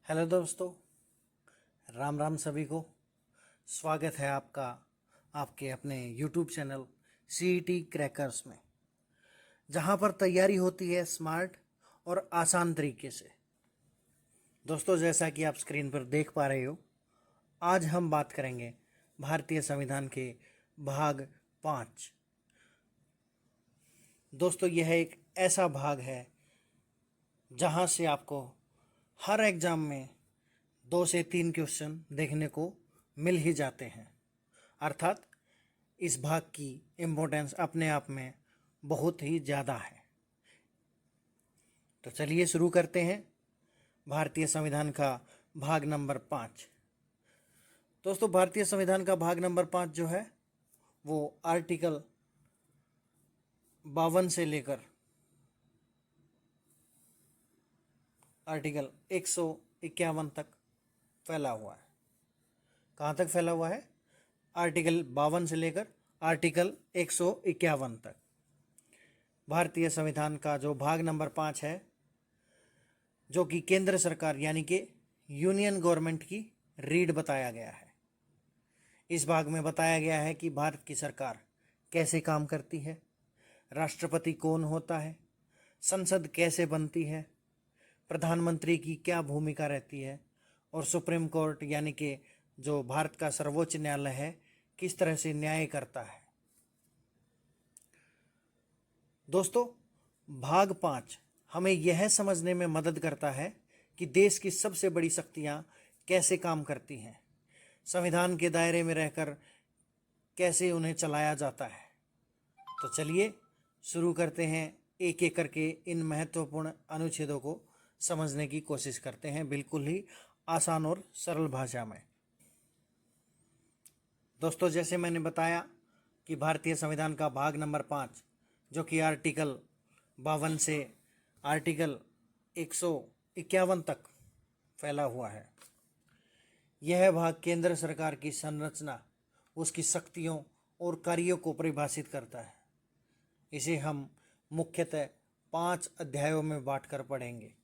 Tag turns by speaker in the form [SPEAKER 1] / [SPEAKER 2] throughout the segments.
[SPEAKER 1] Hello दोस्तों, राम राम सभी को। स्वागत है आपका आपके अपने यूट्यूब चैनल सीईटी क्रैकर्स में, जहां पर तैयारी होती है स्मार्ट और आसान तरीके से। दोस्तों, जैसा कि आप स्क्रीन पर देख पा रहे हो, आज हम बात करेंगे भारतीय संविधान के भाग 5। दोस्तों, यह एक ऐसा भाग है जहां से आपको हर एग्जाम में 2 से 3 क्वेश्चन देखने को मिल ही जाते हैं। अर्थात इस भाग की इम्पोर्टेंस अपने आप में बहुत ही ज़्यादा है। तो चलिए शुरू करते हैं भारतीय संविधान का भाग नंबर 5। दोस्तों, भारतीय संविधान का भाग नंबर 5 जो है वो आर्टिकल 52 से लेकर आर्टिकल 151 तक फैला हुआ है। कहाँ तक फैला हुआ है? आर्टिकल 52 से लेकर आर्टिकल 151 तक। भारतीय संविधान का जो भाग नंबर 5 है, जो कि केंद्र सरकार यानी कि यूनियन गवर्नमेंट की रीढ़ बताया गया है। इस भाग में बताया गया है कि भारत की सरकार कैसे काम करती है, राष्ट्रपति कौन होता है, संसद कैसे बनती है, प्रधानमंत्री की क्या भूमिका रहती है, और सुप्रीम कोर्ट यानी कि जो भारत का सर्वोच्च न्यायालय है किस तरह से न्याय करता है। दोस्तों, भाग 5 हमें यह समझने में मदद करता है कि देश की सबसे बड़ी शक्तियां कैसे काम करती हैं, संविधान के दायरे में रहकर कैसे उन्हें चलाया जाता है। तो चलिए शुरू करते हैं, एक एक करके इन महत्वपूर्ण अनुच्छेदों को समझने की कोशिश करते हैं, बिल्कुल ही आसान और सरल भाषा में। दोस्तों, जैसे मैंने बताया कि भारतीय संविधान का भाग नंबर 5 जो कि आर्टिकल 52 से आर्टिकल 151 तक फैला हुआ है, यह भाग केंद्र सरकार की संरचना, उसकी शक्तियों और कार्यों को परिभाषित करता है। इसे हम मुख्यतः 5 अध्यायों में बांटकर पढ़ेंगे।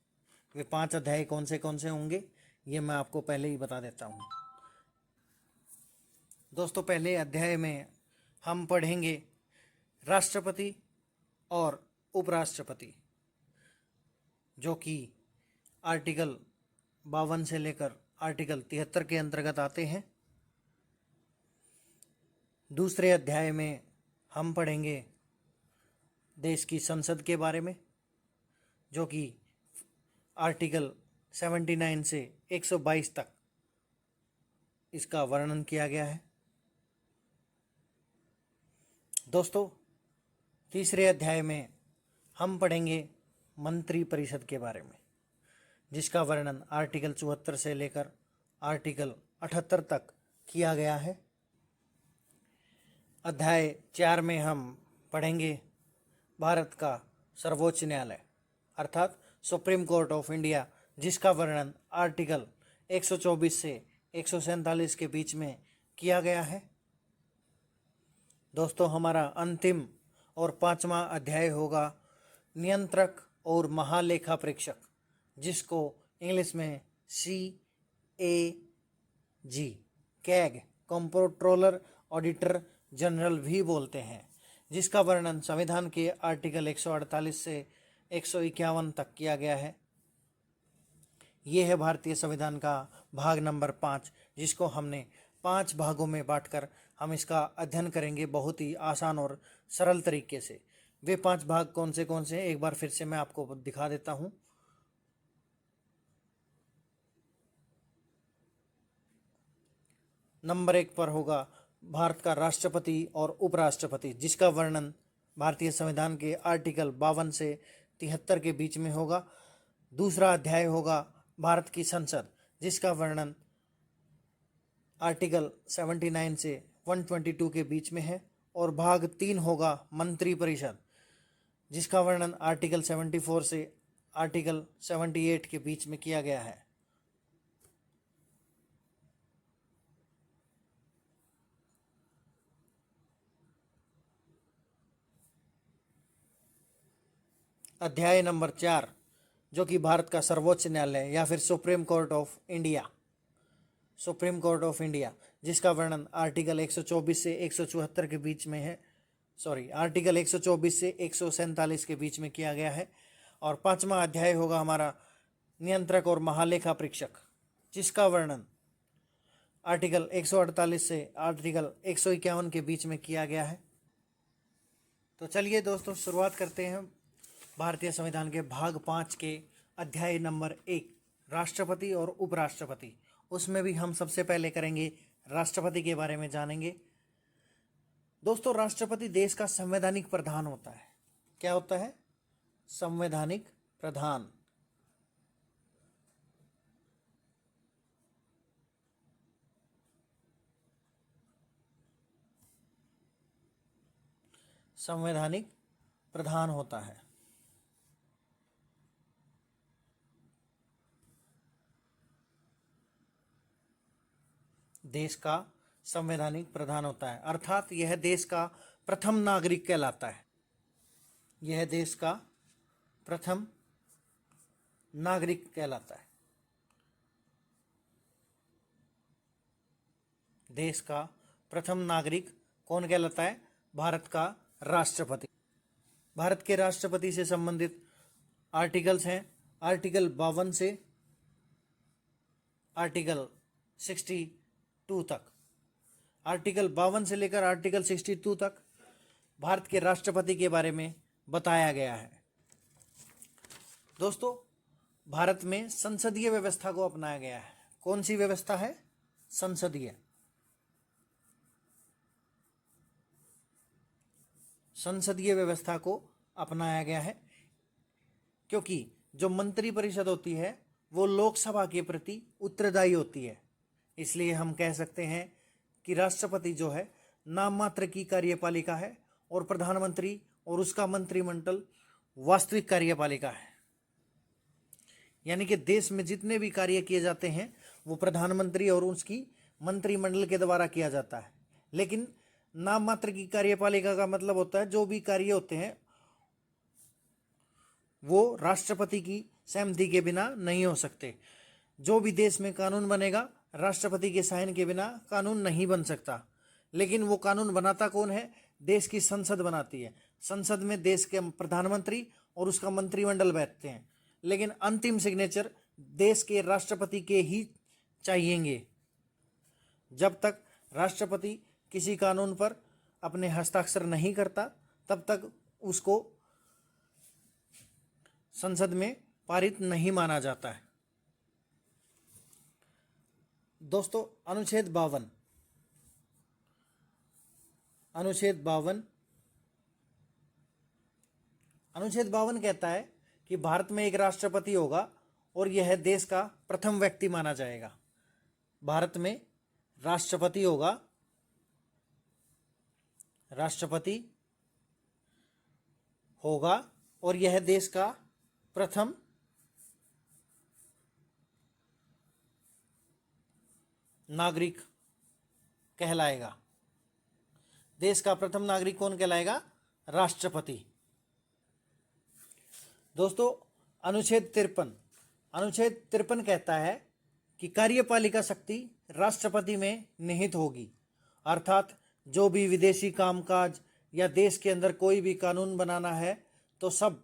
[SPEAKER 1] वे 5 अध्याय कौन से होंगे ये मैं आपको पहले ही बता देता हूँ। दोस्तों, पहले अध्याय में हम पढ़ेंगे राष्ट्रपति और उपराष्ट्रपति, जो कि आर्टिकल 52 से लेकर आर्टिकल 73 के अंतर्गत आते हैं। दूसरे अध्याय में हम पढ़ेंगे देश की संसद के बारे में, जो कि आर्टिकल 79 से 122 तक इसका वर्णन किया गया है। दोस्तों, तीसरे अध्याय में हम पढ़ेंगे मंत्री परिषद के बारे में, जिसका वर्णन आर्टिकल 74 से लेकर आर्टिकल 78 तक किया गया है। अध्याय 4 में हम पढ़ेंगे भारत का सर्वोच्च न्यायालय अर्थात सुप्रीम कोर्ट ऑफ इंडिया, जिसका वर्णन आर्टिकल 124 से 147 के बीच में किया गया है। दोस्तों, हमारा अंतिम और 5वां अध्याय होगा नियंत्रक और महालेखा प्रेक्षक, जिसको इंग्लिश में CAG CAG controller auditor general भी बोलते हैं, जिसका वर्णन संविधान के आर्टिकल 148 से 151 तक किया गया है। ये है भारतीय संविधान का भाग नंबर 5, जिसको हमने 5 भागों में बांटकर हम इसका अध्ययन करेंगे बहुत ही आसान और सरल तरीके से। वे 5 भाग कौन से हैं एक बार फिर से मैं आपको दिखा देता हूँ। नंबर 1 पर होगा भारत का राष्ट्रपति और उपराष्ट्रपति, जिसका वर्णन भारतीय संविधान के आर्टिकल 52 से 73 के बीच में होगा। दूसरा अध्याय होगा भारत की संसद, जिसका वर्णन आर्टिकल 79 से 122 के बीच में है। और भाग 3 होगा मंत्री परिषद, जिसका वर्णन आर्टिकल 74 से आर्टिकल 78 के बीच में किया गया है। अध्याय नंबर 4 जो कि भारत का सर्वोच्च न्यायालय है, या फिर supreme court of India, supreme court of India, जिसका वर्णन आर्टिकल 124 से 174 के बीच में है, सॉरी आर्टिकल 124 से 147 के बीच में किया गया है। और 5वां अध्याय होगा हमारा नियंत्रक और महालेखा परीक्षक, जिसका वर्णन आर्टिकल 148 से आर्टिकल 151 के बीच में किया गया है। तो चलिए दोस्तों, शुरुआत करते हैं भारतीय संविधान के भाग 5 के अध्याय नंबर 1, राष्ट्रपति और उपराष्ट्रपति। उसमें भी हम सबसे पहले करेंगे राष्ट्रपति के बारे में जानेंगे। दोस्तों, राष्ट्रपति देश का संवैधानिक प्रधान होता है। क्या होता है? संवैधानिक प्रधान। संवैधानिक प्रधान होता है। देश का संवैधानिक प्रधान होता है, अर्थात यह देश का प्रथम नागरिक कहलाता है। यह देश का प्रथम नागरिक कहलाता है। देश का प्रथम नागरिक कौन कहलाता है? भारत का राष्ट्रपति। भारत के राष्ट्रपति से संबंधित आर्टिकल्स हैं आर्टिकल 52 से आर्टिकल 62 तक। आर्टिकल 52 से लेकर आर्टिकल 62 तक भारत के राष्ट्रपति के बारे में बताया गया है। दोस्तों, भारत में संसदीय व्यवस्था को अपनाया गया है। कौन सी व्यवस्था है? संसदीय। संसदीय व्यवस्था को अपनाया गया है, क्योंकि जो मंत्रिपरिषद होती है वो लोकसभा के प्रति उत्तरदायी होती है। इसलिए हम कह सकते हैं कि राष्ट्रपति जो है नाम मात्र की कार्यपालिका है और प्रधानमंत्री और उसका मंत्रिमंडल वास्तविक कार्यपालिका है। यानी कि देश में जितने भी कार्य किए जाते हैं वो प्रधानमंत्री और उसकी मंत्रिमंडल के द्वारा किया जाता है। लेकिन नाम मात्र की कार्यपालिका का मतलब होता है जो भी कार्य होते हैं वो राष्ट्रपति की सहमति के बिना नहीं हो सकते। जो भी देश में कानून बनेगा राष्ट्रपति के साइन के बिना कानून नहीं बन सकता। लेकिन वो कानून बनाता कौन है? देश की संसद बनाती है। संसद में देश के प्रधानमंत्री और उसका मंत्रिमंडल बैठते हैं, लेकिन अंतिम सिग्नेचर देश के राष्ट्रपति के ही चाहिएंगे। जब तक राष्ट्रपति किसी कानून पर अपने हस्ताक्षर नहीं करता तब तक उसको संसद में पारित नहीं माना जाता है। दोस्तों, अनुच्छेद 52 कहता है कि भारत में एक राष्ट्रपति होगा और यह देश का प्रथम व्यक्ति माना जाएगा। भारत में राष्ट्रपति होगा, और यह देश का प्रथम नागरिक कहलाएगा। देश का प्रथम नागरिक कौन कहलाएगा? राष्ट्रपति। दोस्तों, अनुच्छेद 53 कहता है कि कार्यपालिका शक्ति राष्ट्रपति में निहित होगी, अर्थात जो भी विदेशी कामकाज या देश के अंदर कोई भी कानून बनाना है तो सब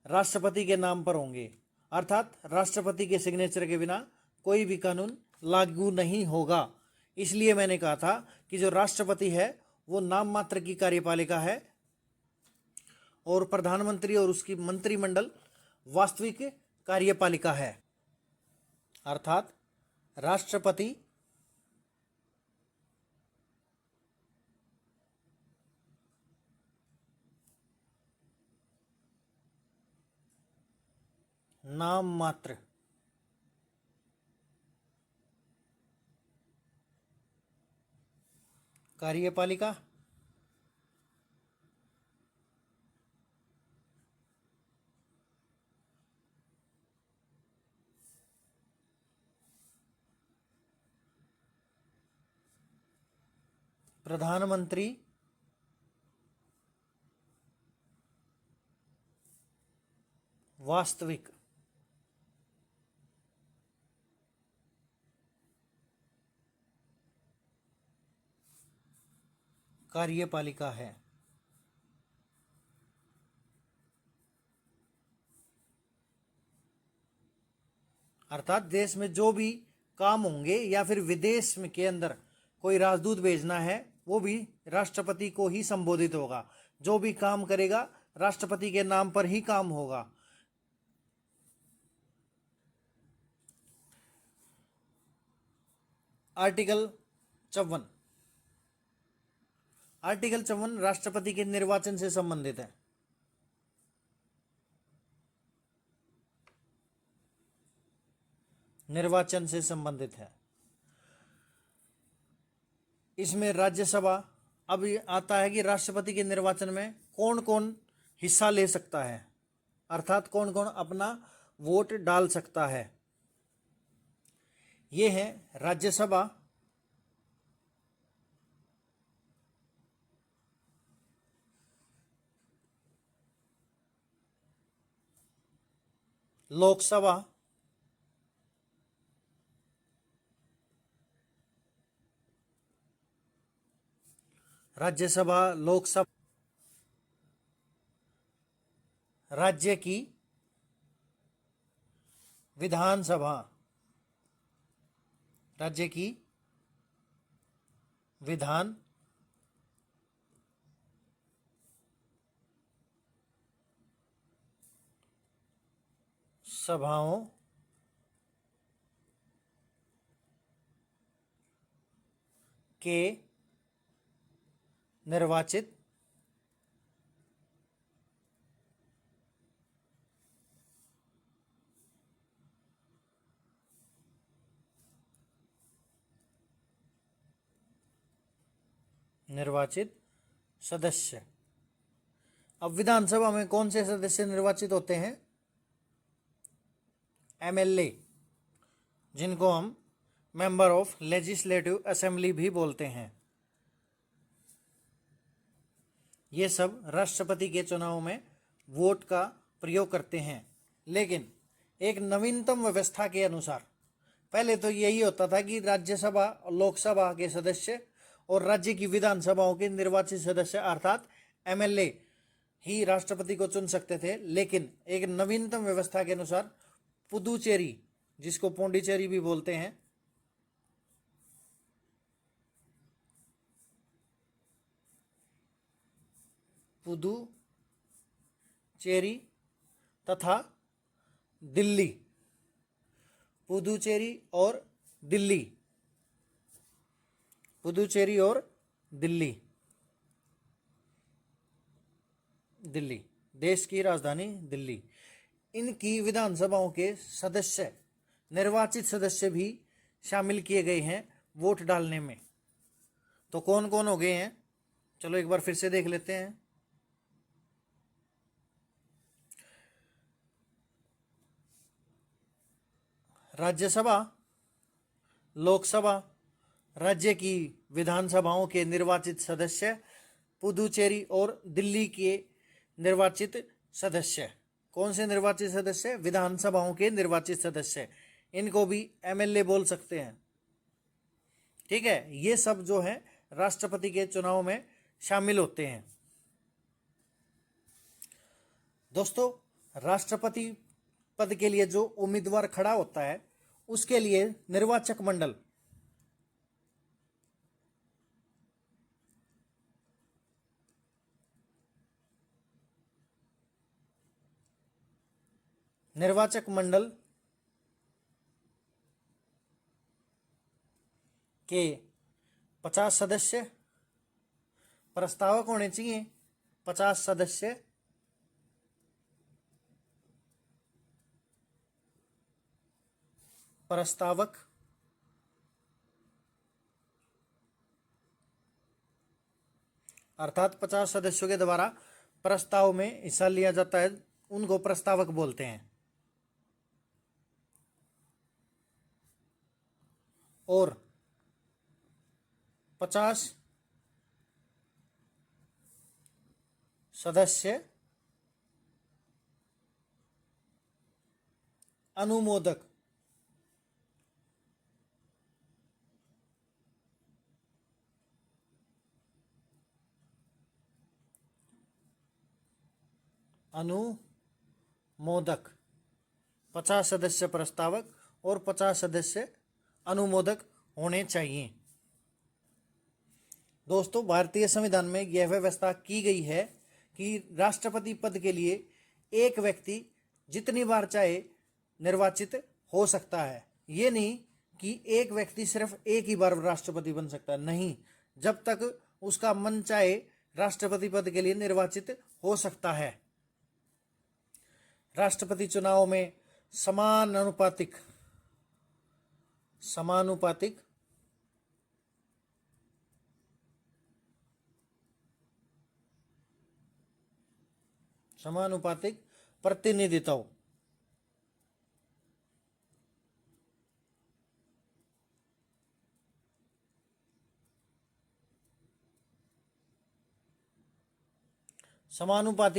[SPEAKER 1] राष्ट्रपति के नाम पर होंगे, अर्थात राष्ट्रपति के सिग्नेचर के बिना कोई भी कानून लागू नहीं होगा। इसलिए मैंने कहा था कि जो राष्ट्रपति है वो नाम मात्र की कार्यपालिका है और प्रधानमंत्री और उसकी मंत्रिमंडल वास्तविक कार्यपालिका है। अर्थात राष्ट्रपति नाम मात्र कार्यपालिका प्रधानमंत्री वास्तविक कार्यपालिका है। अर्थात देश में जो भी काम होंगे या फिर विदेश में के अंदर कोई राजदूत भेजना है वो भी राष्ट्रपति को ही संबोधित होगा। जो भी काम करेगा राष्ट्रपति के नाम पर ही काम होगा। आर्टिकल 54। आर्टिकल 54 राष्ट्रपति के निर्वाचन से संबंधित है। निर्वाचन से संबंधित है। इसमें राज्यसभा, अब आता है कि राष्ट्रपति के निर्वाचन में कौन कौन हिस्सा ले सकता है, अर्थात कौन कौन अपना वोट डाल सकता है। ये है राज्यसभा, लोकसभा, राज्यसभा, लोकसभा, राज्य की विधानसभा, राज्य की विधान सभाओं के निर्वाचित सदस्य। अब विधानसभा में कौन से सदस्य निर्वाचित होते हैं? एमएलए, जिनको हम मेंबर ऑफ लेजिस्लेटिव असेंबली भी बोलते हैं। ये सब राष्ट्रपति के चुनाव में वोट का प्रयोग करते हैं। लेकिन एक नवीनतम व्यवस्था के अनुसार पहले तो यही होता था कि राज्यसभा और लोकसभा के सदस्य और राज्य की विधानसभाओं के निर्वाचित सदस्य अर्थात एमएलए ही राष्ट्रपति को चुन सकते थे। लेकिन एक नवीनतम व्यवस्था के अनुसार पुदुचेरी, जिसको पौंडीचेरी भी बोलते हैं, पुदुचेरी तथा दिल्ली, पुदुचेरी और दिल्ली, पुदुचेरी और दिल्ली, दिल्ली देश की राजधानी दिल्ली, इनकी विधानसभाओं के सदस्य, निर्वाचित सदस्य भी शामिल किए गए हैं वोट डालने में। तो कौन कौन हो गए हैं, चलो एक बार फिर से देख लेते हैं। राज्यसभा, लोकसभा, राज्य की विधानसभाओं के निर्वाचित सदस्य, पुदुचेरी और दिल्ली के निर्वाचित सदस्य। कौन से निर्वाचित सदस्य? विधानसभाओं के निर्वाचित सदस्य। इनको भी एमएलए बोल सकते हैं। ठीक है, ये सब जो है राष्ट्रपति के चुनाव में शामिल होते हैं। दोस्तों, राष्ट्रपति पद के लिए जो उम्मीदवार खड़ा होता है उसके लिए निर्वाचक मंडल, निर्वाचक मंडल के 50 सदस्य, प्रस्तावक होने चाहिए 50 सदस्य, प्रस्तावक, अर्थात 50 सदस्यों के द्वारा प्रस्ताव में हिस्सा लिया जाता है, उनको प्रस्तावक बोलते हैं। और 50 सदस्य अनुमोदक, अनुमोदक, 50 सदस्य प्रस्तावक और 50 सदस्य अनुमोदक होने चाहिए। दोस्तों, भारतीय संविधान में यह व्यवस्था की गई है कि राष्ट्रपति पद के लिए एक व्यक्ति जितनी बार चाहे निर्वाचित हो सकता है। ये नहीं कि एक व्यक्ति सिर्फ एक ही बार राष्ट्रपति बन सकता है, नहीं, जब तक उसका मन चाहे राष्ट्रपति पद के लिए निर्वाचित हो सकता है। राष्ट्रपति चुनाव में समानुपातिक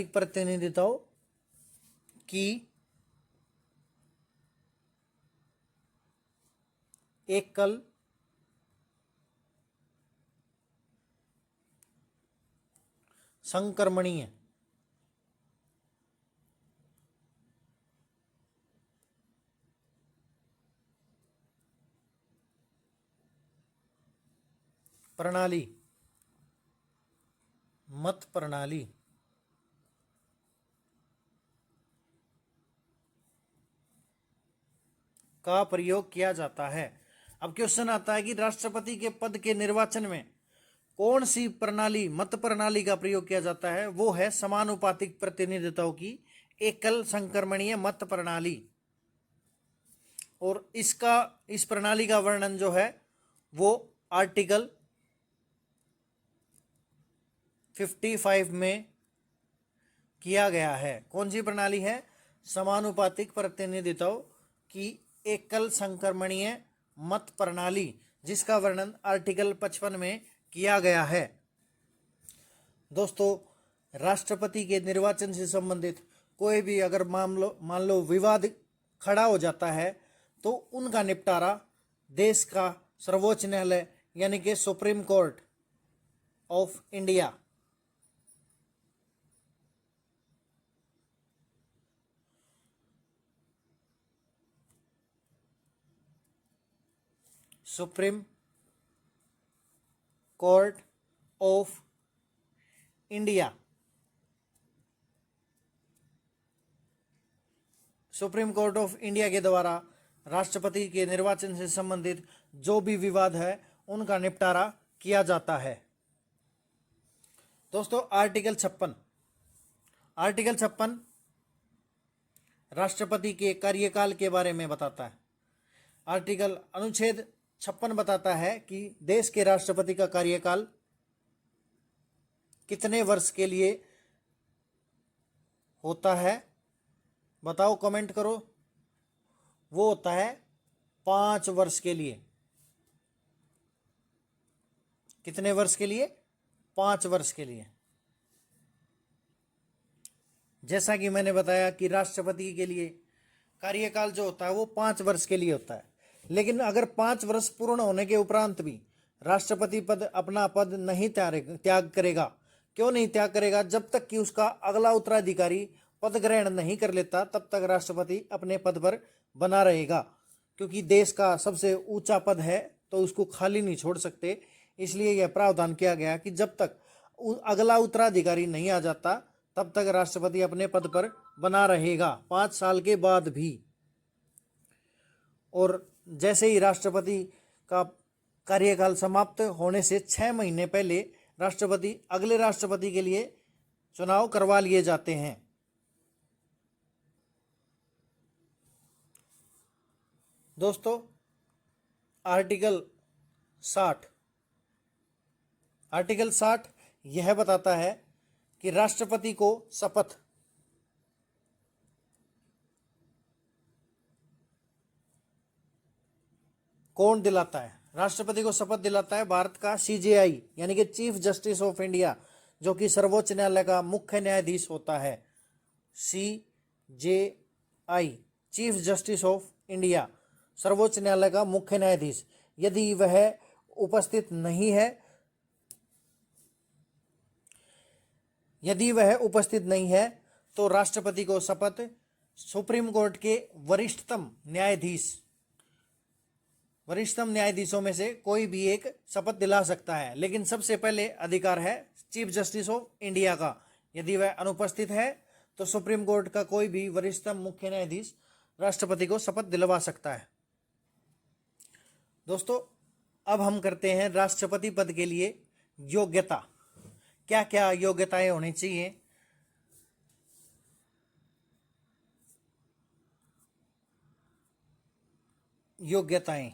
[SPEAKER 1] प्रतिनिधित्व की एकल संक्रमणीय प्रणाली, मत प्रणाली का प्रयोग किया जाता है। अब क्वेश्चन आता है कि राष्ट्रपति के पद के निर्वाचन में कौन सी प्रणाली, मत प्रणाली का प्रयोग किया जाता है? वो है समानुपातिक प्रतिनिधित्व की एकल संक्रमणीय मत प्रणाली। और इस प्रणाली का वर्णन जो है वो आर्टिकल 55 में किया गया है। कौन सी प्रणाली है? समानुपातिक प्रतिनिधित्व की एकल संक्रमणीय मत प्रणाली, जिसका वर्णन आर्टिकल 55 में किया गया है। दोस्तों, राष्ट्रपति के निर्वाचन से संबंधित कोई भी अगर मान लो विवाद खड़ा हो जाता है तो उनका निपटारा देश का सर्वोच्च न्यायालय यानी कि supreme court of India supreme court of India supreme court of India के द्वारा राष्ट्रपति के निर्वाचन से संबंधित जो भी विवाद है उनका निपटारा किया जाता है। दोस्तों, आर्टिकल 56 राष्ट्रपति के कार्यकाल के बारे में बताता है। अनुच्छेद 56 बताता है कि देश के राष्ट्रपति का कार्यकाल कितने वर्ष के लिए होता है? बताओ, कमेंट करो। वो होता है 5 वर्ष के लिए। कितने वर्ष के लिए? 5 वर्ष के लिए। जैसा कि मैंने बताया कि राष्ट्रपति के लिए कार्यकाल जो होता है वो 5 वर्ष के लिए होता है, लेकिन अगर 5 वर्ष पूर्ण होने के उपरांत भी राष्ट्रपति अपना पद नहीं त्याग करेगा। क्यों नहीं त्याग करेगा? जब तक कि उसका अगला उत्तराधिकारी पद ग्रहण नहीं कर लेता तब तक राष्ट्रपति अपने पद पर बना रहेगा, क्योंकि देश का सबसे ऊंचा पद है तो उसको खाली नहीं छोड़ सकते। इसलिए यह प्रावधान किया गया कि जब तक अगला उत्तराधिकारी नहीं आ जाता तब तक राष्ट्रपति अपने पद पर बना रहेगा 5 साल के बाद भी। और जैसे ही राष्ट्रपति का कार्यकाल समाप्त होने से 6 महीने पहले अगले राष्ट्रपति के लिए चुनाव करवा लिए जाते हैं। दोस्तों, आर्टिकल 60 यह बताता है कि राष्ट्रपति को शपथ कौन दिलाता है? राष्ट्रपति को शपथ दिलाता है भारत का CJI यानी कि चीफ जस्टिस ऑफ इंडिया, जो कि सर्वोच्च न्यायालय का मुख्य न्यायाधीश होता है। CJI chief justice of India, सर्वोच्च न्यायालय का मुख्य न्यायाधीश, यदि वह उपस्थित नहीं है तो राष्ट्रपति को शपथ सुप्रीम कोर्ट के वरिष्ठतम न्यायाधीशों में से कोई भी एक शपथ दिला सकता है, लेकिन सबसे पहले अधिकार है चीफ जस्टिस ऑफ इंडिया का। यदि वह अनुपस्थित है तो सुप्रीम कोर्ट का कोई भी वरिष्ठतम मुख्य न्यायाधीश राष्ट्रपति को शपथ दिलवा सकता है। दोस्तों, अब हम करते हैं राष्ट्रपति पद के लिए योग्यता। क्या क्या योग्यताएं होनी चाहिए। योग्यताएं,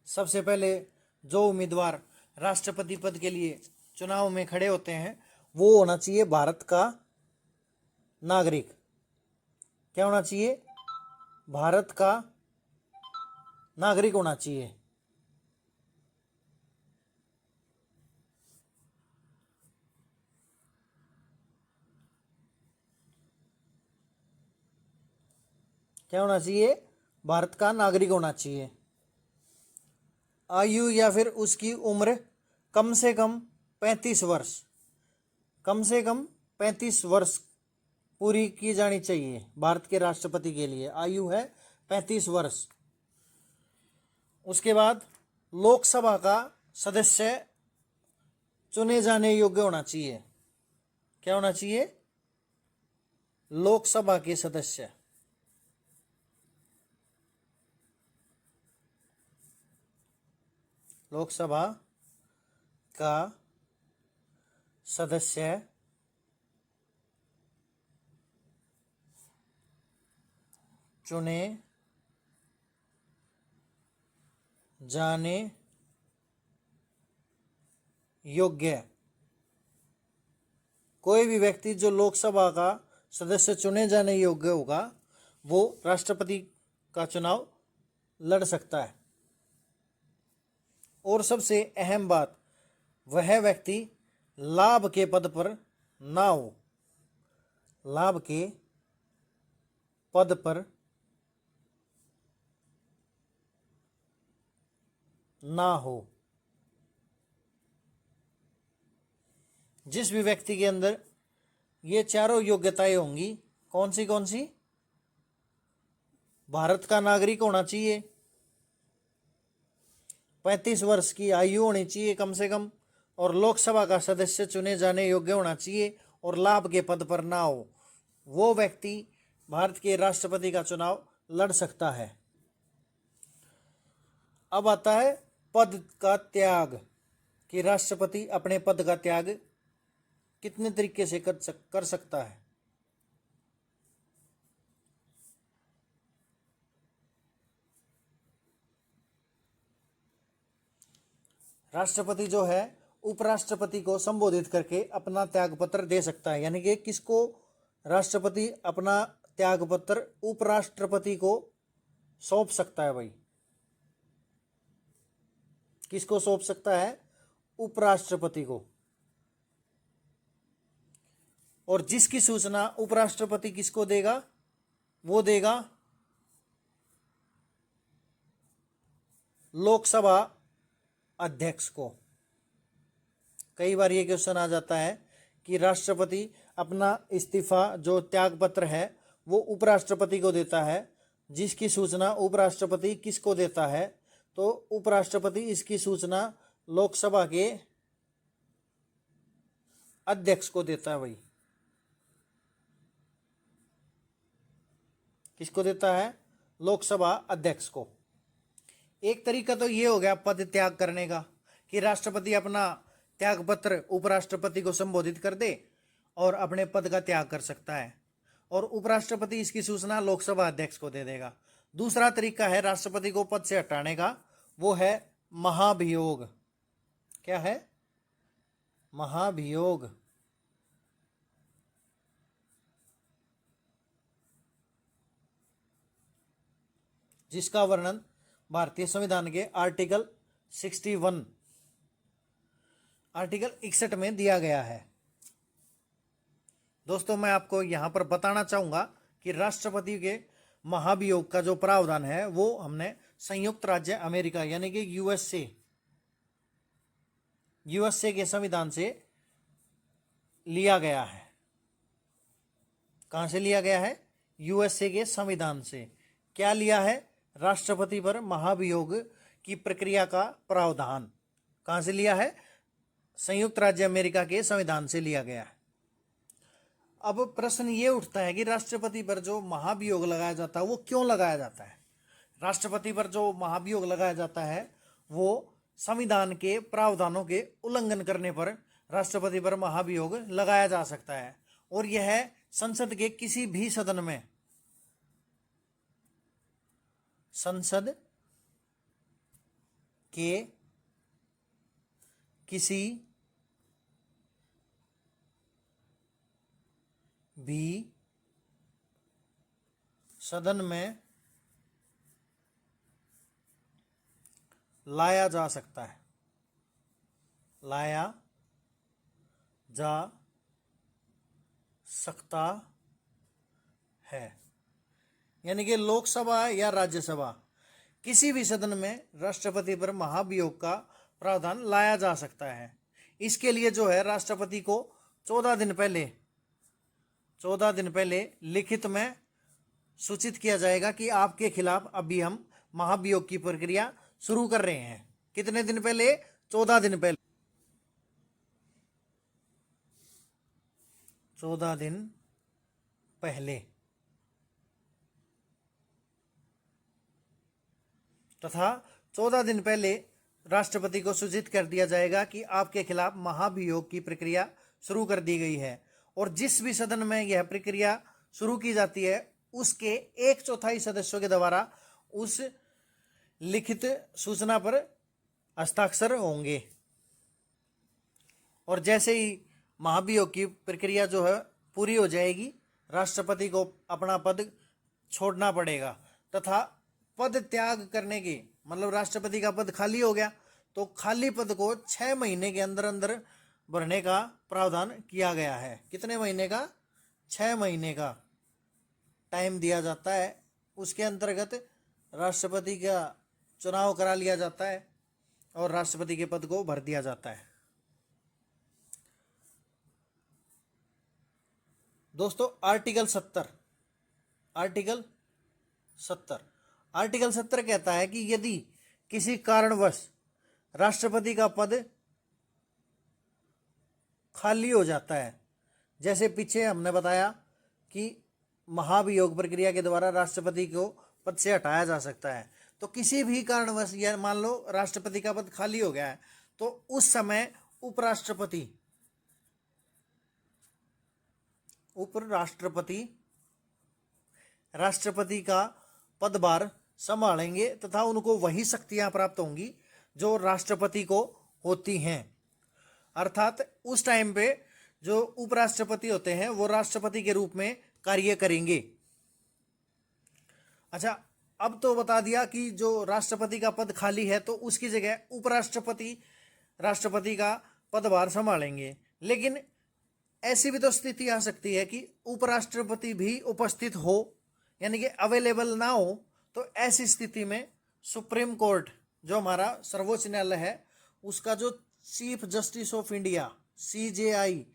[SPEAKER 1] सबसे पहले जो उम्मीदवार राष्ट्रपति पद के लिए चुनाव में खड़े होते हैं वो होना चाहिए भारत का नागरिक। क्या होना चाहिए? भारत का नागरिक होना चाहिए। क्या होना चाहिए? भारत का नागरिक होना चाहिए। आयु या फिर उसकी उम्र कम से कम 35 वर्ष, कम से कम 35 वर्ष पूरी की जानी चाहिए। भारत के राष्ट्रपति के लिए आयु है 35 वर्ष। उसके बाद लोकसभा का सदस्य चुने जाने योग्य होना चाहिए। क्या होना चाहिए? लोकसभा के सदस्य लोकसभा का सदस्य चुने जाने योग्य। कोई भी व्यक्ति जो लोकसभा का सदस्य चुने जाने योग्य होगा वो राष्ट्रपति का चुनाव लड़ सकता है। और सबसे अहम बात, वह व्यक्ति लाभ के पद पर ना हो। लाभ के पद पर ना हो। जिस भी व्यक्ति के अंदर ये चारों योग्यताएं होंगी, कौन सी? भारत का नागरिक होना चाहिए, 35 वर्ष की आयु होनी चाहिए कम से कम, और लोकसभा का सदस्य चुने जाने योग्य होना चाहिए, और लाभ के पद पर ना हो, वो व्यक्ति भारत के राष्ट्रपति का चुनाव लड़ सकता है। अब आता है पद का त्याग, कि राष्ट्रपति अपने पद का त्याग कितने तरीके से कर सकता है। राष्ट्रपति जो है उपराष्ट्रपति को संबोधित करके अपना त्यागपत्र दे सकता है। यानी कि किसको राष्ट्रपति अपना त्यागपत्र उपराष्ट्रपति को सौंप सकता है भाई? किसको सौंप सकता है? उपराष्ट्रपति को। और जिसकी सूचना उपराष्ट्रपति किसको देगा? वो देगा लोकसभा अध्यक्ष को। कई बार ये क्वेश्चन आ जाता है कि राष्ट्रपति अपना इस्तीफा जो त्यागपत्र है वो उपराष्ट्रपति को देता है, जिसकी सूचना उपराष्ट्रपति किसको देता है? तो उपराष्ट्रपति इसकी सूचना लोकसभा के अध्यक्ष को देता है भाई। किसको देता है? लोकसभा अध्यक्ष को। एक तरीका तो ये हो गया पद त्याग करने का, कि राष्ट्रपति अपना त्यागपत्र उपराष्ट्रपति को संबोधित कर दे और अपने पद का त्याग कर सकता है, और उपराष्ट्रपति इसकी सूचना लोकसभा अध्यक्ष को दे देगा। दूसरा तरीका है राष्ट्रपति को पद से हटाने का, वो है महाभियोग। क्या है? महाभियोग। जिसका वर्णन भारतीय संविधान के आर्टिकल 61 में दिया गया है। दोस्तों, मैं आपको यहां पर बताना चाहूंगा कि राष्ट्रपति के महाभियोग का जो प्रावधान है वो हमने संयुक्त राज्य अमेरिका यानी कि यूएसए के संविधान से लिया गया है। कहां से लिया गया है? यूएसए के संविधान से। क्या लिया है? राष्ट्रपति पर महाभियोग की प्रक्रिया का प्रावधान कहां से लिया है? संयुक्त राज्य अमेरिका के संविधान से लिया गया है। अब प्रश्न ये उठता है कि राष्ट्रपति पर जो महाभियोग लगाया जाता है वो क्यों लगाया जाता है? राष्ट्रपति पर जो महाभियोग लगाया जाता है वो संविधान के प्रावधानों के उल्लंघन करने पर राष्ट्रपति पर महाभियोग लगाया जा सकता है, और यह संसद के किसी भी सदन में, संसद के किसी भी सदन में लाया जा सकता है, लाया जा सकता है। यानी कि लोकसभा या राज्यसभा किसी भी सदन में राष्ट्रपति पर महाभियोग का प्रावधान लाया जा सकता है। इसके लिए जो है राष्ट्रपति को 14 दिन पहले लिखित में सूचित किया जाएगा कि आपके खिलाफ अभी हम महाभियोग की प्रक्रिया शुरू कर रहे हैं। कितने दिन पहले? 14 दिन पहले। 14 दिन पहले। तथा 14 दिन पहले राष्ट्रपति को सूचित कर दिया जाएगा कि आपके खिलाफ महाभियोग की प्रक्रिया शुरू कर दी गई है, और जिस भी सदन में यह प्रक्रिया शुरू की जाती है उसके 1/4 सदस्यों के द्वारा उस लिखित सूचना पर हस्ताक्षर होंगे। और जैसे ही महाभियोग की प्रक्रिया जो है पूरी हो जाएगी, राष्ट्रपति को अपना पद छोड़ना पड़ेगा, तथा पद त्याग करने की, मतलब राष्ट्रपति का पद खाली हो गया तो खाली पद को 6 महीने के अंदर अंदर भरने का प्रावधान किया गया है। कितने महीने का? 6 महीने का टाइम दिया जाता है। उसके अंतर्गत राष्ट्रपति का चुनाव करा लिया जाता है और राष्ट्रपति के पद को भर दिया जाता है। दोस्तों, आर्टिकल 70 कहता है कि यदि किसी कारणवश राष्ट्रपति का पद खाली हो जाता है, जैसे पीछे हमने बताया कि महाभियोग प्रक्रिया के द्वारा राष्ट्रपति को पद से हटाया जा सकता है, तो किसी भी कारणवश यह मान लो राष्ट्रपति का पद खाली हो गया है तो उस समय राष्ट्रपति का पदभार संभालेंगे तथा उनको वही शक्तियां प्राप्त होंगी जो राष्ट्रपति को होती हैं। अर्थात उस टाइम पे जो उपराष्ट्रपति होते हैं वो राष्ट्रपति के रूप में कार्य करेंगे। अच्छा, अब तो बता दिया कि जो राष्ट्रपति का पद खाली है तो उसकी जगह उपराष्ट्रपति राष्ट्रपति का पदभार संभालेंगे, लेकिन ऐसी भी तो स्थिति आ सकती है कि उपराष्ट्रपति भी उपस्थित हो, यानी कि अवेलेबल ना हो, तो ऐसी स्थिति में सुप्रीम कोर्ट जो हमारा सर्वोच्च न्यायालय है उसका जो chief justice of India CJI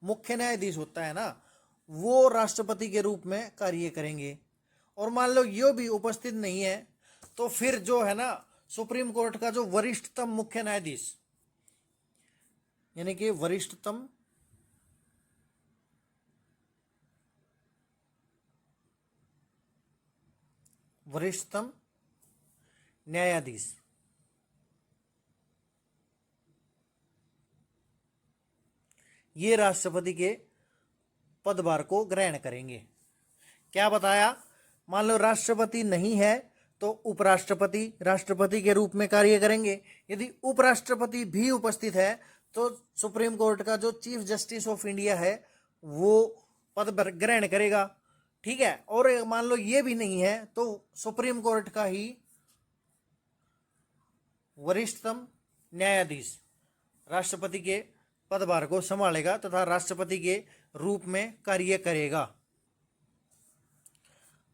[SPEAKER 1] मुख्य न्यायाधीश होता है ना, वो राष्ट्रपति के रूप में कार्य करेंगे। और मान लो ये भी उपस्थित नहीं है तो फिर जो है ना सुप्रीम कोर्ट का जो वरिष्ठतम मुख्य न्यायाधीश, यानी कि वरिष्ठतम न्यायाधीश, ये राष्ट्रपति के पदभार को ग्रहण करेंगे। क्या बताया? मान लो राष्ट्रपति नहीं है तो उपराष्ट्रपति राष्ट्रपति के रूप में कार्य करेंगे। यदि उपराष्ट्रपति भी उपस्थित है तो सुप्रीम कोर्ट का जो चीफ जस्टिस ऑफ इंडिया है वो पद ग्रहण करेगा। ठीक है। और मान लो ये भी नहीं है तो सुप्रीम कोर्ट का ही वरिष्ठतम न्यायाधीश राष्ट्रपति के पदभार को संभालेगा तथा राष्ट्रपति के रूप में कार्य करेगा।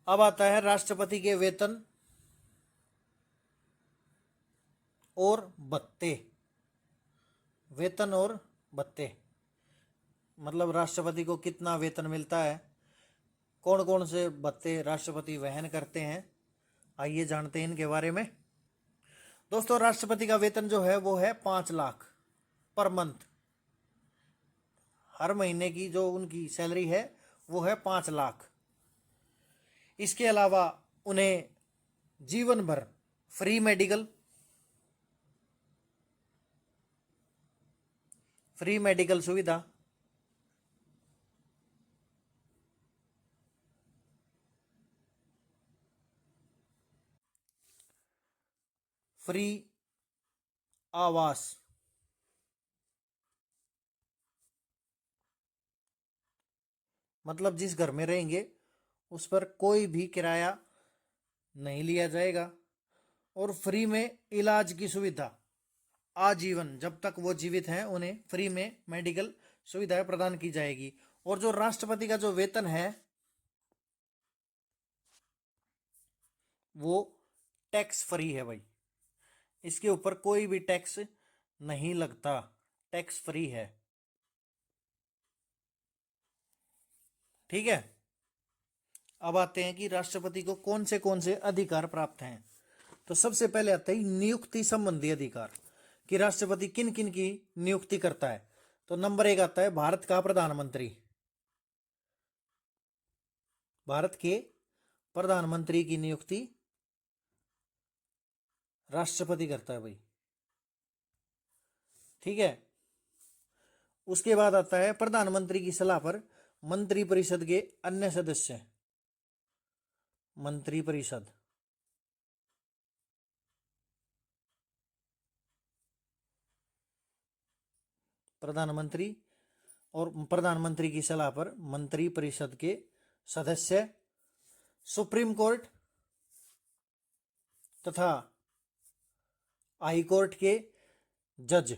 [SPEAKER 1] अब आता है राष्ट्रपति के वेतन और भत्ते। वेतन और भत्ते मतलब राष्ट्रपति को कितना वेतन मिलता है, कौन कौन से भत्ते राष्ट्रपति वहन करते हैं, आइए जानते हैं इनके बारे में। दोस्तों, राष्ट्रपति का वेतन जो है वो है 5 लाख पर मंथ। हर महीने की जो उनकी सैलरी है वो है 5 लाख। इसके अलावा उन्हें जीवन भर फ्री मेडिकल सुविधा, फ्री आवास, मतलब जिस घर में रहेंगे उस पर कोई भी किराया नहीं लिया जाएगा, और फ्री में इलाज की सुविधा, आजीवन जब तक वो जीवित हैं उन्हें फ्री में मेडिकल सुविधाएं प्रदान की जाएगी। और जो राष्ट्रपति का जो वेतन है वो टैक्स फ्री है भाई, इसके ऊपर कोई भी टैक्स नहीं लगता, टैक्स फ्री है। ठीक है। अब आते हैं कि राष्ट्रपति को कौन से अधिकार प्राप्त हैं। तो सबसे पहले आता है नियुक्ति संबंधी अधिकार, कि राष्ट्रपति किन किन की नियुक्ति करता है। तो नंबर 1 आता है भारत का प्रधानमंत्री। भारत के प्रधानमंत्री की नियुक्ति राष्ट्रपति करता है भाई। ठीक है। उसके बाद आता है प्रधानमंत्री की सलाह पर मंत्रिपरिषद के अन्य सदस्य। मंत्रिपरिषद, प्रधानमंत्री और प्रधानमंत्री की सलाह पर मंत्रिपरिषद के सदस्य, सुप्रीम कोर्ट तथा हाई कोर्ट के जज।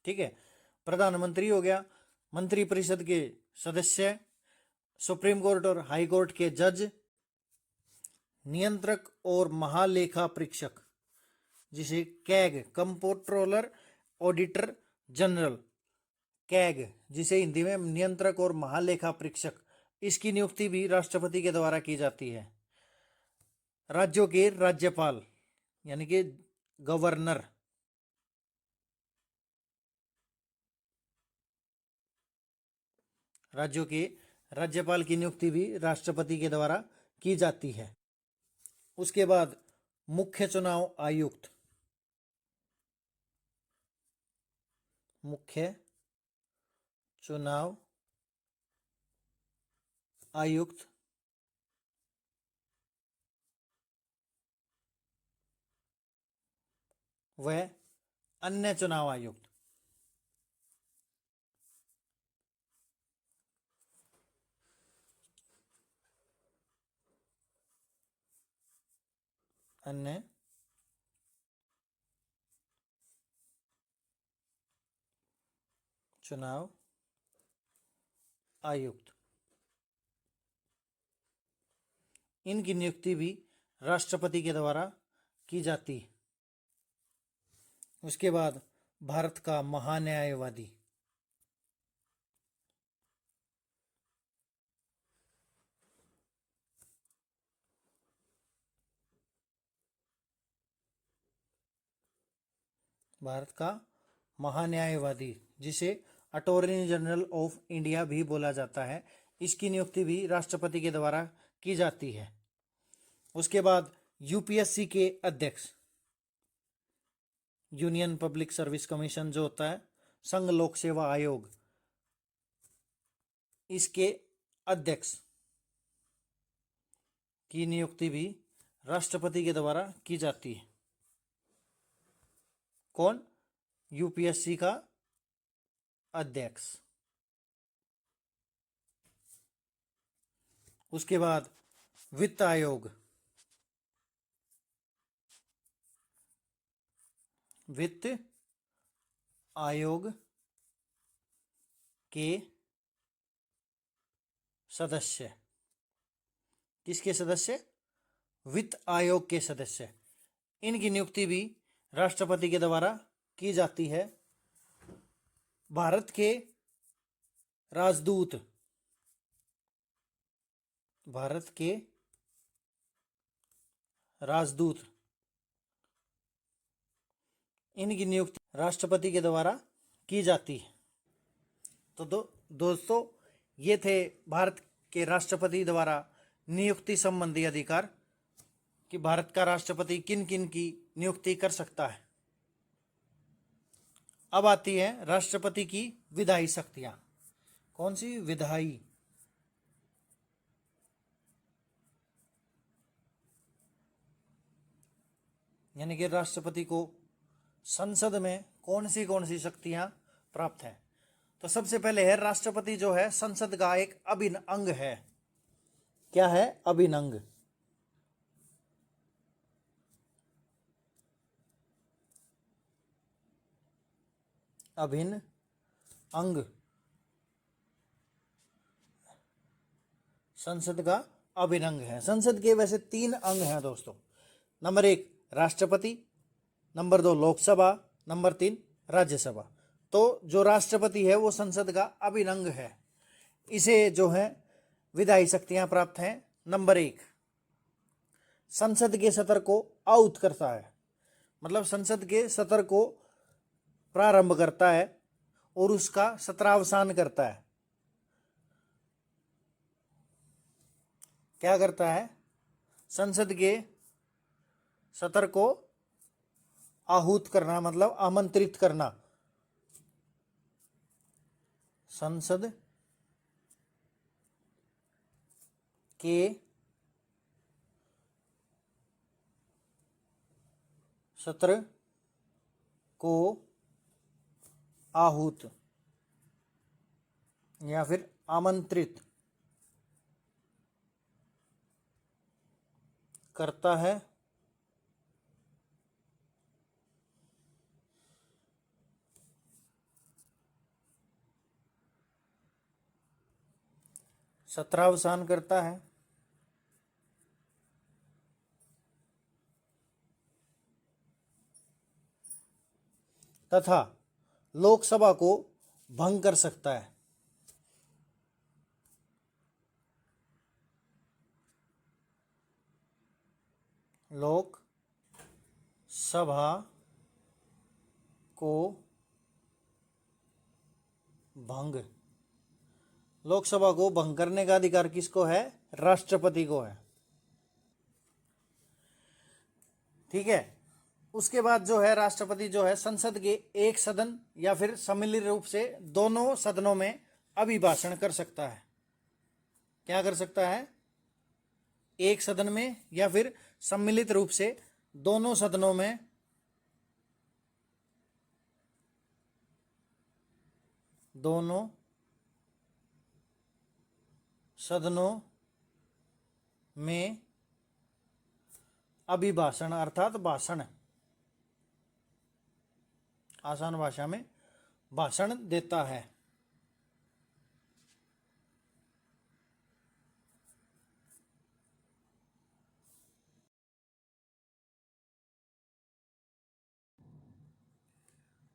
[SPEAKER 1] ठीक है। प्रधानमंत्री हो गया, मंत्रिपरिषद के सदस्य, सुप्रीम कोर्ट और हाई कोर्ट के जज, नियंत्रक और महालेखा परीक्षक जिसे CAG, controller auditor general, CAG जिसे हिंदी में नियंत्रक और महालेखा परीक्षक, इसकी नियुक्ति भी राष्ट्रपति के द्वारा की जाती है। राज्यों के राज्यपाल यानी कि गवर्नर, राज्यों के राज्यपाल की नियुक्ति भी राष्ट्रपति के द्वारा की जाती है। उसके बाद मुख्य चुनाव आयुक्त, मुख्य चुनाव आयुक्त व अन्य चुनाव आयुक्त। अन्य चुनाव आयुक्त, इनकी नियुक्ति भी राष्ट्रपति के द्वारा की जाती है। उसके बाद भारत का महान्यायवादी, भारत का महान्यायवादी जिसे अटॉर्नी जनरल ऑफ इंडिया भी बोला जाता है, इसकी नियुक्ति भी राष्ट्रपति के द्वारा की जाती है। उसके बाद यूपीएससी के अध्यक्ष, यूनियन पब्लिक सर्विस कमीशन जो होता है, संघ लोक सेवा आयोग, इसके अध्यक्ष की नियुक्ति भी राष्ट्रपति के द्वारा की जाती है। कौन? यूपीएससी का अध्यक्ष। उसके बाद वित्त आयोग, वित्त आयोग के सदस्य। किसके सदस्य? वित्त आयोग के सदस्य। इनकी नियुक्ति भी राष्ट्रपति के द्वारा की जाती है। भारत के राजदूत, भारत के राजदूत, इनकी नियुक्ति राष्ट्रपति के द्वारा की जाती है। तो दोस्तों, ये थे भारत के राष्ट्रपति द्वारा नियुक्ति संबंधी अधिकार कि भारत का राष्ट्रपति किन किन की नियुक्ति कर सकता है। अब आती है राष्ट्रपति की विधायी शक्तियां। कौन सी? विधायी। यानी कि राष्ट्रपति को संसद में कौन सी शक्तियां प्राप्त है। तो सबसे पहले है, राष्ट्रपति जो है संसद का एक अभिन्न अंग है। क्या है? अभिन्न अंग। अभिन्न अंग संसद का अभिन्न अंग है। संसद के वैसे 3 अंग हैं दोस्तों। नंबर 1 राष्ट्रपति, नंबर 2 लोकसभा, नंबर 3 राज्यसभा। तो जो राष्ट्रपति है वो संसद का अभिन्न अंग है। इसे जो है विधायी शक्तियां प्राप्त हैं। नंबर 1 संसद के सत्र को आहूत करता है, मतलब संसद के सत्र को प्रारंभ करता है और उसका सत्रावसान करता है। क्या करता है? संसद के सत्र को आहूत करना, मतलब आमंत्रित करना। संसद के सत्र को आहूत या फिर आमंत्रित करता है। सत्रावसान करता है तथा लोकसभा को भंग कर सकता है। लोकसभा को भंग, लोकसभा को भंग करने का अधिकार किसको है? राष्ट्रपति को है। ठीक है। उसके बाद जो है राष्ट्रपति जो है संसद के एक सदन या फिर सम्मिलित रूप से दोनों सदनों में अभिभाषण कर सकता है। क्या कर सकता है? एक सदन में या फिर सम्मिलित रूप से दोनों सदनों में दोनों सदनों में अभिभाषण अर्थात भाषण, आसान भाषा में भाषण देता है।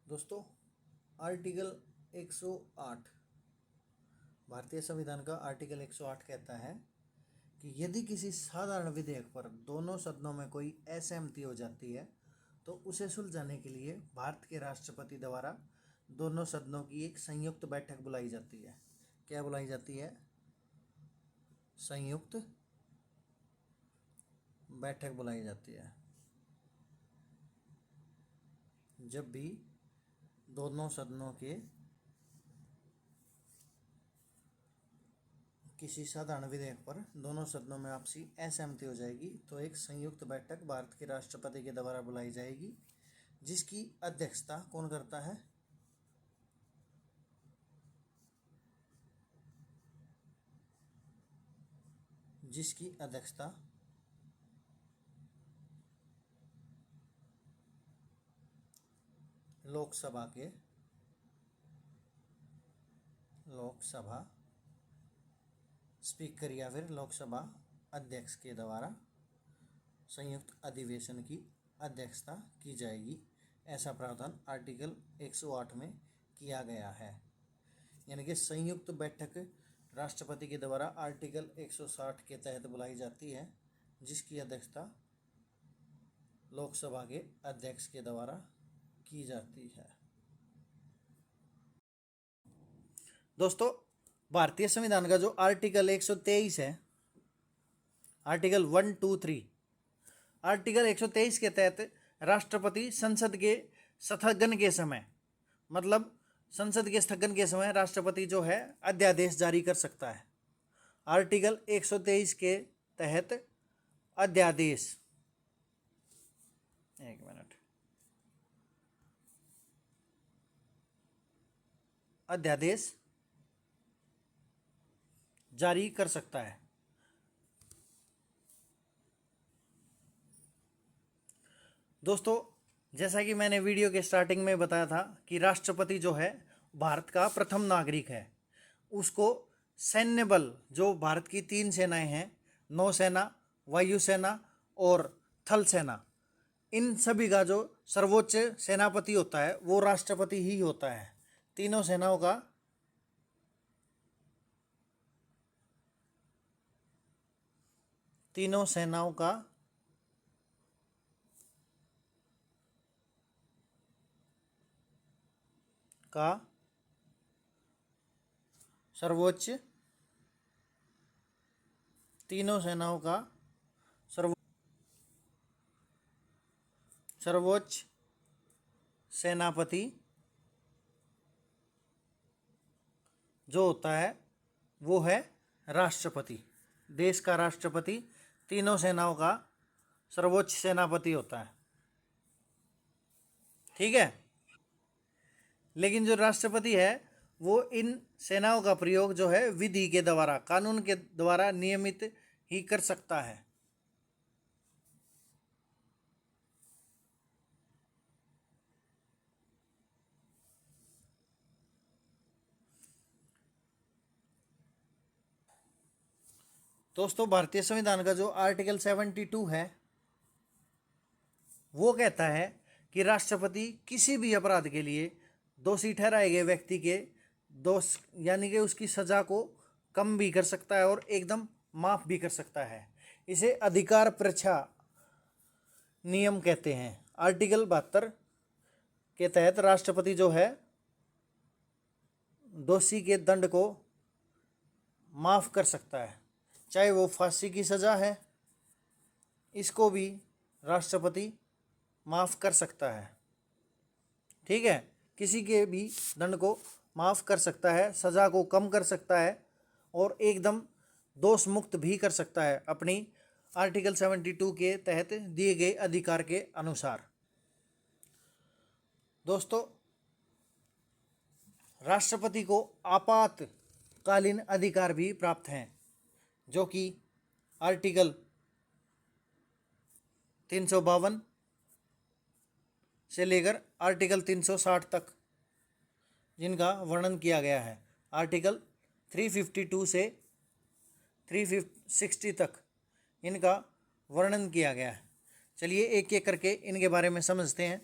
[SPEAKER 1] दोस्तों, आर्टिकल 108 भारतीय संविधान का आर्टिकल 108 कहता है कि यदि किसी साधारण विधेयक पर दोनों सदनों में कोई असहमति हो जाती है तो उसे सुलझाने के लिए भारत के राष्ट्रपति द्वारा दोनों सदनों की एक संयुक्त बैठक बुलाई जाती है। क्या बुलाई जाती है? संयुक्त बैठक बुलाई जाती है। जब भी दोनों सदनों के किसी साधारण विधेयक पर दोनों सदनों में आपसी असहमति हो जाएगी तो एक संयुक्त बैठक भारत के राष्ट्रपति के द्वारा बुलाई जाएगी, जिसकी अध्यक्षता कौन करता है? जिसकी अध्यक्षता लोकसभा स्पीकर या फिर लोकसभा अध्यक्ष के द्वारा संयुक्त अधिवेशन की अध्यक्षता की जाएगी। ऐसा प्रावधान आर्टिकल 108 में किया गया है। यानी कि संयुक्त बैठक राष्ट्रपति के द्वारा आर्टिकल 160 के तहत बुलाई जाती है, जिसकी अध्यक्षता लोकसभा के अध्यक्ष के द्वारा की जाती है। दोस्तों, भारतीय संविधान का जो आर्टिकल 123 है, आर्टिकल 1, 2, 3, आर्टिकल 123 के तहत राष्ट्रपति संसद के स्थगन के समय, मतलब संसद के स्थगन के समय राष्ट्रपति जो है अध्यादेश जारी कर सकता है। आर्टिकल 123 के तहत अध्यादेश, एक मिनट, अध्यादेश जारी कर सकता है। दोस्तों, जैसा कि मैंने वीडियो के स्टार्टिंग में बताया था कि राष्ट्रपति जो है भारत का प्रथम नागरिक है। उसको सैन्य बल, जो भारत की 3 सेनाएं हैं, नौसेना, वायुसेना और थल सेना, इन सभी का जो सर्वोच्च सेनापति होता है वो राष्ट्रपति ही होता है। तीनों सेनाओं का सर्वोच्च सर्वोच्च सेनापति जो होता है वो है राष्ट्रपति। देश का राष्ट्रपति तीनों सेनाओं का सर्वोच्च सेनापति होता है। ठीक है। लेकिन जो राष्ट्रपति है वो इन सेनाओं का प्रयोग जो है विधि के द्वारा, कानून के द्वारा नियमित ही कर सकता है। दोस्तों, भारतीय संविधान का जो आर्टिकल 72 है वो कहता है कि राष्ट्रपति किसी भी अपराध के लिए दोषी ठहराए गए व्यक्ति के दोष यानी कि उसकी सजा को कम भी कर सकता है और एकदम माफ भी कर सकता है। इसे अधिकार परीक्षा नियम कहते हैं। आर्टिकल 72 के तहत राष्ट्रपति जो है दोषी के दंड को माफ कर सकता है, चाहे वो फांसी की सजा है, इसको भी राष्ट्रपति माफ कर सकता है। ठीक है, किसी के भी दंड को माफ कर सकता है, सजा को कम कर सकता है और एकदम दोष मुक्त भी कर सकता है अपनी आर्टिकल 72 के तहत दिए गए अधिकार के अनुसार। दोस्तों, राष्ट्रपति को आपातकालीन अधिकार भी प्राप्त हैं, जो कि आर्टिकल 352 से लेकर आर्टिकल 360 तक जिनका वर्णन किया गया है। आर्टिकल 352 से 360 तक इनका वर्णन किया गया है। चलिए एक एक करके इनके बारे में समझते हैं।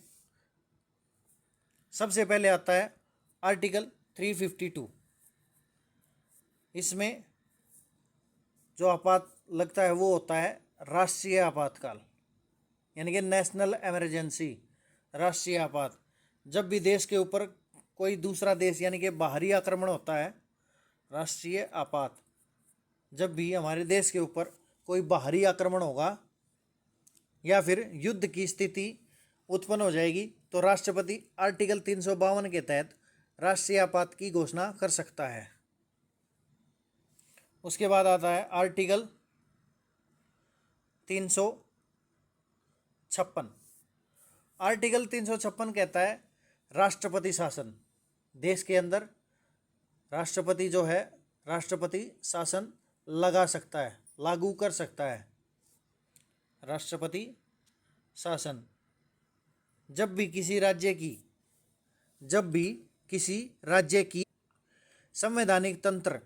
[SPEAKER 1] सबसे पहले आता है आर्टिकल 352। इसमें जो आपात लगता है वो होता है राष्ट्रीय आपातकाल, यानी कि नेशनल इमरजेंसी, राष्ट्रीय आपात। जब भी देश के ऊपर कोई दूसरा देश यानी कि बाहरी आक्रमण होता है, राष्ट्रीय आपात, जब भी हमारे देश के ऊपर कोई बाहरी आक्रमण होगा या फिर युद्ध की स्थिति उत्पन्न हो जाएगी तो राष्ट्रपति आर्टिकल 352 के तहत राष्ट्रीय आपात की घोषणा कर सकता है। उसके बाद आता है आर्टिकल 356। आर्टिकल 356 कहता है राष्ट्रपति शासन। देश के अंदर राष्ट्रपति जो है राष्ट्रपति शासन लगा सकता है, लागू कर सकता है। राष्ट्रपति शासन जब भी किसी राज्य की जब भी किसी राज्य की संवैधानिक तंत्र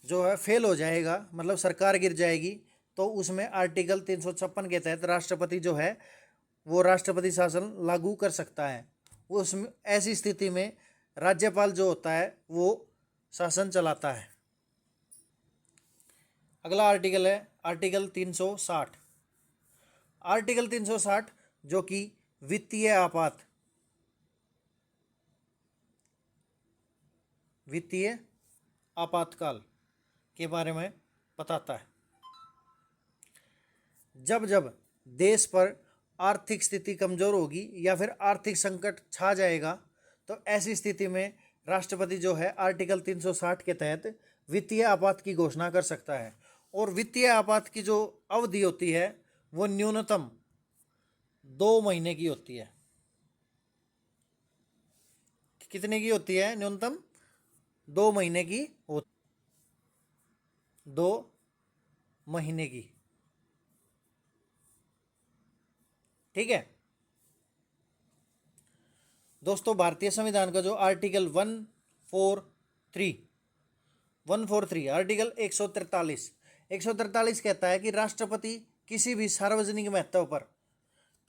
[SPEAKER 1] जो है फेल हो जाएगा, मतलब सरकार गिर जाएगी, तो उसमें आर्टिकल 356 के तहत राष्ट्रपति जो है वो राष्ट्रपति शासन लागू कर सकता है। उसमें ऐसी स्थिति में राज्यपाल जो होता है वो शासन चलाता है। अगला आर्टिकल है आर्टिकल 360। आर्टिकल 360 जो कि वित्तीय आपातकाल के बारे में बताता है। जब जब देश पर आर्थिक स्थिति कमजोर होगी या फिर आर्थिक संकट छा जाएगा, तो ऐसी स्थिति में राष्ट्रपति जो है आर्टिकल 360 के तहत वित्तीय आपात की घोषणा कर सकता है। और वित्तीय आपात की जो अवधि होती है वो न्यूनतम 2 महीने की होती है। कितने की होती है? न्यूनतम 2 महीने की होती, 2 महीने की। ठीक है दोस्तों, भारतीय संविधान का जो आर्टिकल 143 आर्टिकल 143 कहता है कि राष्ट्रपति किसी भी सार्वजनिक महत्व पर,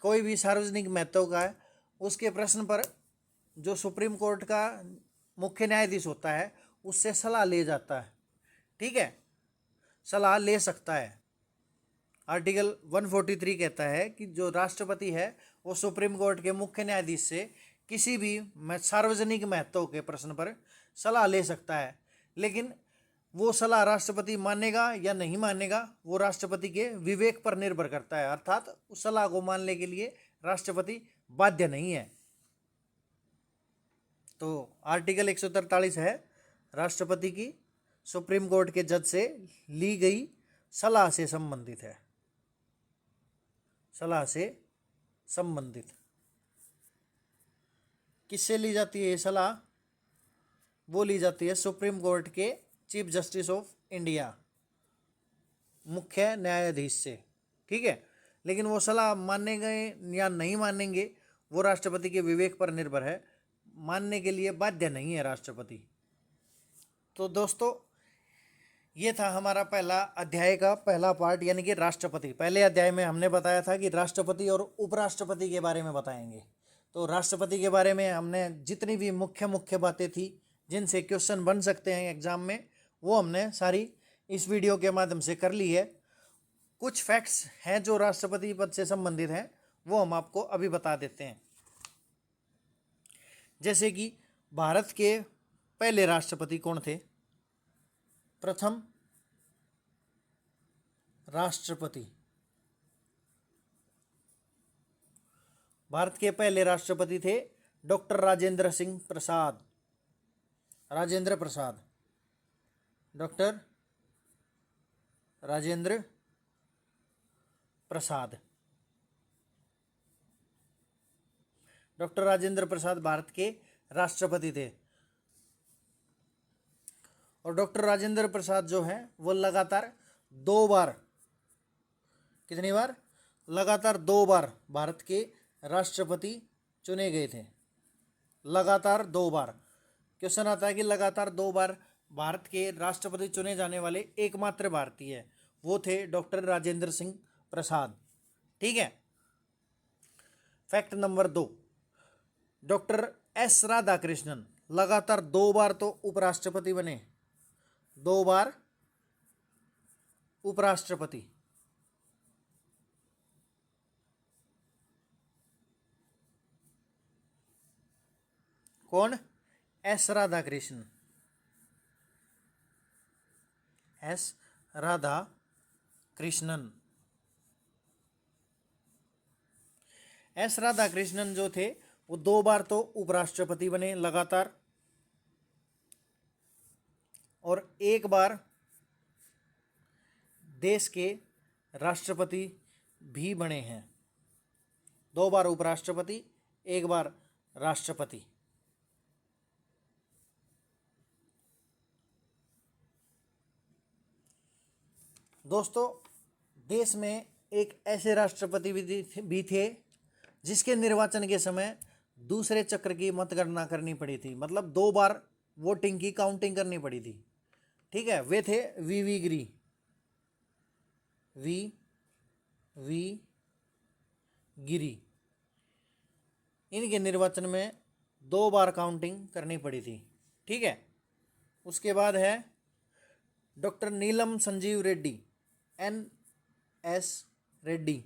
[SPEAKER 1] कोई भी सार्वजनिक महत्व का है उसके प्रश्न पर जो सुप्रीम कोर्ट का मुख्य न्यायाधीश होता है उससे सलाह ले जाता है। ठीक है, सलाह ले सकता है। आर्टिकल 143 कहता है कि जो राष्ट्रपति है वो सुप्रीम कोर्ट के मुख्य न्यायाधीश से किसी भी सार्वजनिक महत्व के प्रश्न पर सलाह ले सकता है, लेकिन वो सलाह राष्ट्रपति मानेगा या नहीं मानेगा वो राष्ट्रपति के विवेक पर निर्भर करता है। अर्थात उस सलाह को मानने के लिए राष्ट्रपति बाध्य नहीं है। तो आर्टिकल 143 है राष्ट्रपति की सुप्रीम कोर्ट के जज से ली गई सलाह से संबंधित है। सलाह से संबंधित किससे ली जाती है ये सलाह? वो ली जाती है सुप्रीम कोर्ट के चीफ जस्टिस ऑफ इंडिया, मुख्य न्यायाधीश से। ठीक है, लेकिन वो सलाह मानेंगे या नहीं मानेंगे वो राष्ट्रपति के विवेक पर निर्भर है, मानने के लिए बाध्य नहीं है राष्ट्रपति। तो दोस्तों ये था हमारा पहला अध्याय का पहला पार्ट, यानी कि राष्ट्रपति। पहले अध्याय में हमने बताया था कि राष्ट्रपति और उपराष्ट्रपति के बारे में बताएंगे। तो राष्ट्रपति के बारे में हमने जितनी भी मुख्य बातें थी जिनसे क्वेश्चन बन सकते हैं एग्जाम में, वो हमने सारी इस वीडियो के माध्यम से कर ली है। कुछ फैक्ट्स हैं जो राष्ट्रपति पद से संबंधित हैं, वो हम आपको अभी बता देते हैं। जैसे कि भारत के पहले राष्ट्रपति कौन थे? प्रथम राष्ट्रपति, भारत के पहले राष्ट्रपति थे डॉक्टर राजेंद्र सिंह प्रसाद। राजेंद्र प्रसाद, डॉक्टर राजेंद्र प्रसाद। डॉक्टर राजेंद्र प्रसाद भारत के राष्ट्रपति थे। और डॉक्टर राजेंद्र प्रसाद जो है वो लगातार 2 बार, कितनी बार? लगातार 2 बार भारत के राष्ट्रपति चुने गए थे। लगातार 2 बार। क्वेश्चन आता है कि लगातार 2 बार भारत के राष्ट्रपति चुने जाने वाले एकमात्र भारतीय वो थे डॉक्टर राजेंद्र सिंह प्रसाद। ठीक है, fact number 2, doctor S Radhakrishnan लगातार 2 बार तो उपराष्ट्रपति बने, 2 बार उपराष्ट्रपति। कौन? S Radhakrishnan. S Radhakrishnan. S Radhakrishnan जो थे वो 2 बार तो उपराष्ट्रपति बने लगातार, और 1 बार देश के राष्ट्रपति भी बने हैं। 2 बार उपराष्ट्रपति, 1 बार राष्ट्रपति। दोस्तों देश में एक ऐसे राष्ट्रपति भी थे जिसके निर्वाचन के समय दूसरे चक्र की मतगणना करनी पड़ी थी, मतलब 2 बार वोटिंग की काउंटिंग करनी पड़ी थी। ठीक है, वे थे वी गिरी, वी गिरी। इनके निर्वाचन में 2 बार काउंटिंग करनी पड़ी थी। ठीक है, उसके बाद है डॉक्टर नीलम संजीव रेड्डी, NS रेड्डी।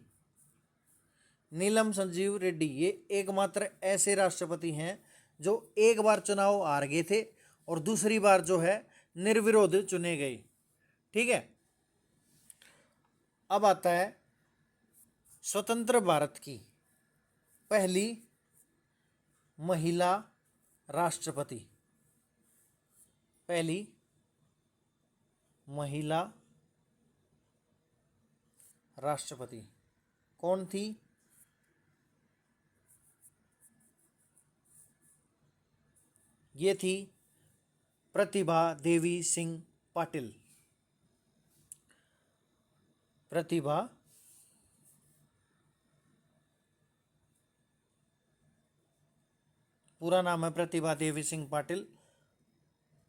[SPEAKER 1] नीलम संजीव रेड्डी ये एकमात्र ऐसे राष्ट्रपति हैं जो एक बार चुनाव हार गए थे और दूसरी बार जो है निर्विरोध चुने गए। ठीक है, अब आता है स्वतंत्र भारत की पहली महिला राष्ट्रपति। पहली महिला राष्ट्रपति कौन थी? ये थी प्रतिभा देवी सिंह पाटिल। प्रतिभा पूरा नाम है प्रतिभा देवी सिंह पाटिल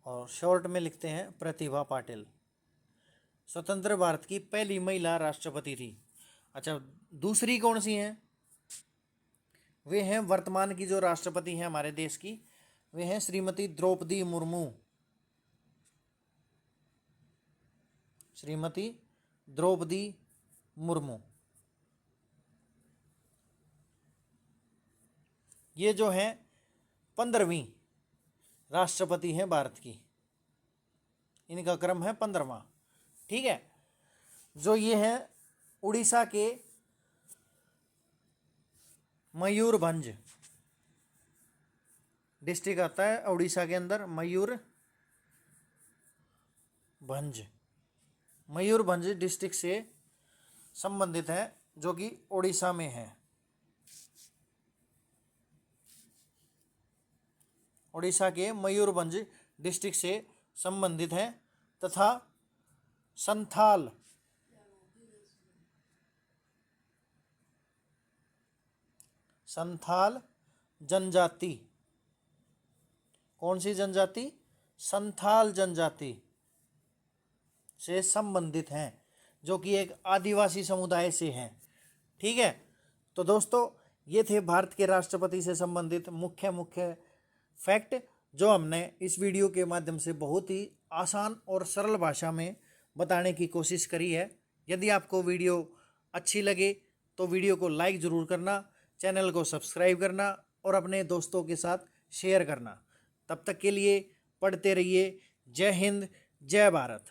[SPEAKER 1] और शॉर्ट में लिखते हैं प्रतिभा पाटिल। स्वतंत्र भारत की पहली महिला राष्ट्रपति थी। अच्छा, दूसरी कौन सी हैं? वे हैं वर्तमान की जो राष्ट्रपति हैं हमारे देश की, वे हैं श्रीमती द्रौपदी मुर्मू। श्रीमती द्रौपदी मुर्मू ये जो हैं 15वीं राष्ट्रपति हैं भारत की। इनका क्रम है 15वां। ठीक है, जो ये हैं उड़ीसा के मयूरभंज डिस्ट्रिक्ट आता है उड़ीसा के अंदर, मयूरभंज डिस्ट्रिक्ट से संबंधित है, जो कि उड़ीसा में है। उड़ीसा के मयूरभंज डिस्ट्रिक्ट से संबंधित है तथा संथाल जनजाति। कौन सी जनजाति? संथाल जनजाति से संबंधित हैं, जो कि एक आदिवासी समुदाय से हैं। ठीक है, तो दोस्तों ये थे भारत के राष्ट्रपति से संबंधित मुख्य फैक्ट, जो हमने इस वीडियो के माध्यम से बहुत ही आसान और सरल भाषा में बताने की कोशिश करी है। यदि आपको वीडियो अच्छी लगे तो वीडियो को लाइक ज़रूर करना, चैनल को सब्सक्राइब करना और अपने दोस्तों के साथ शेयर करना। तब तक के लिए पढ़ते रहिए। जय हिंद, जय भारत।